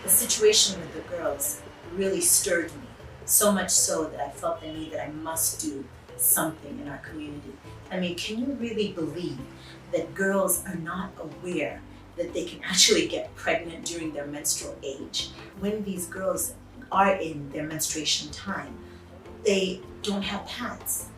The situation with the girls really stirred me, so much so that I felt the need that I must do something in our community. I mean, can you really believe that girls are not aware that they can actually get pregnant during their menstrual age? When these girls are in their menstruation time, they don't have pads.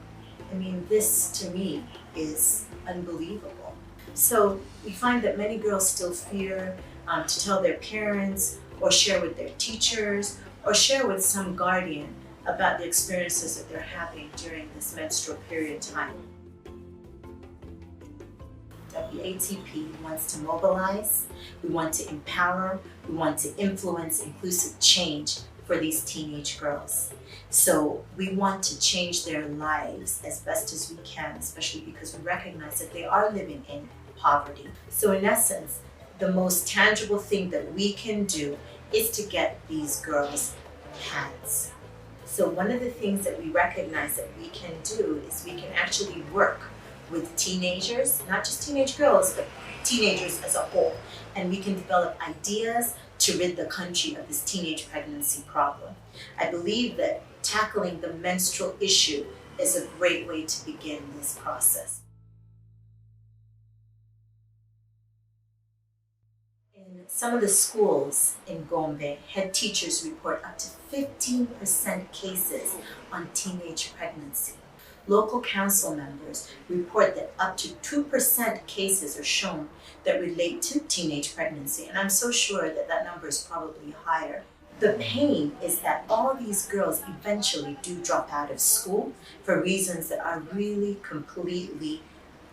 I mean, this to me is unbelievable. So we find that many girls still fear to tell their parents or share with their teachers or share with some guardian about the experiences that they're having during this menstrual period time. WATP wants to mobilize, we want to empower, we want to influence inclusive change for these teenage girls. So we want to change their lives as best as we can, especially because we recognize that they are living in poverty. So in essence, the most tangible thing that we can do is to get these girls pads. So one of the things that we recognize that we can do is we can actually work with teenagers, not just teenage girls, but teenagers as a whole. And we can develop ideas to rid the country of this teenage pregnancy problem. I believe that tackling the menstrual issue is a great way to begin this process. In some of the schools in Gombe, head teachers report up to 15% cases on teenage pregnancy. Local council members report that up to 2% cases are shown that relate to teenage pregnancy, and I'm so sure that that number is probably higher. The pain is that all these girls eventually do drop out of school for reasons that are really completely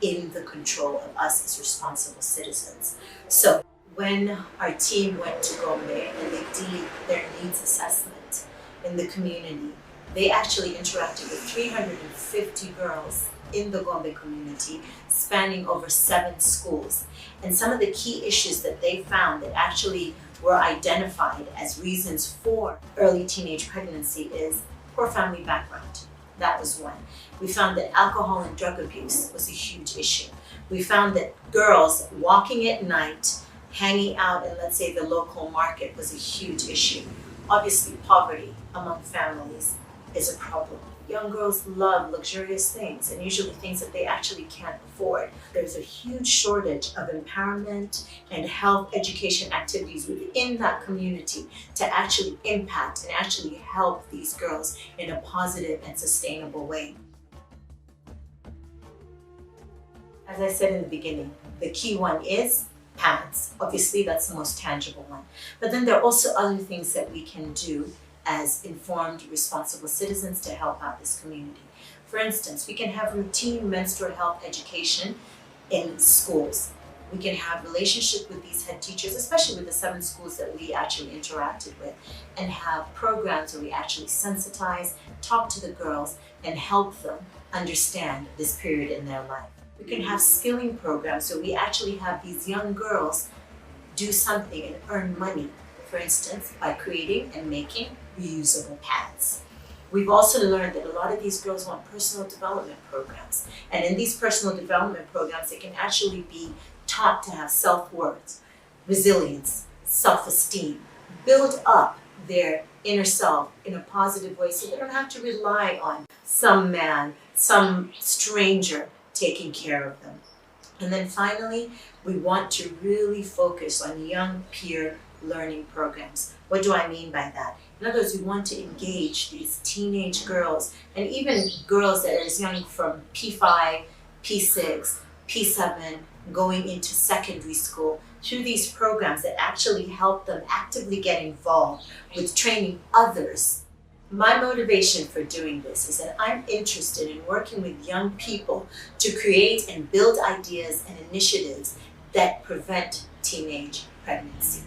in the control of us as responsible citizens. So when our team went to Gombe and they did their needs assessment in the community, they actually interacted with 350 girls in the Gombe community, spanning over 7 schools. And some of the key issues that they found that actually were identified as reasons for early teenage pregnancy is poor family background. That was one. We found that alcohol and drug abuse was a huge issue. We found that girls walking at night, hanging out in, let's say, the local market was a huge issue. Obviously, poverty among families is a problem. Young girls love luxurious things, and usually things that they actually can't afford. There's a huge shortage of empowerment and health education activities within that community to actually impact and actually help these girls in a positive and sustainable way. As I said in the beginning, the key one is pads. Obviously, that's the most tangible one. But then there are also other things that we can do as informed, responsible citizens to help out this community. For instance, we can have routine menstrual health education in schools. We can have relationship with these head teachers, especially with the 7 schools that we actually interacted with, and have programs where we actually sensitize, talk to the girls, and help them understand this period in their life. We can have skilling programs where we actually have these young girls do something and earn money, for instance, by creating and making reusable pads. We've also learned that a lot of these girls want personal development programs. And in these personal development programs, they can actually be taught to have self-worth, resilience, self-esteem, build up their inner self in a positive way so they don't have to rely on some man, some stranger taking care of them. And then finally, we want to really focus on young peer learning programs. What do I mean by that? In other words, we want to engage these teenage girls and even girls that are as young from P5, P6, P7, going into secondary school through these programs that actually help them actively get involved with training others. My motivation for doing this is that I'm interested in working with young people to create and build ideas and initiatives that prevent teenage pregnancy.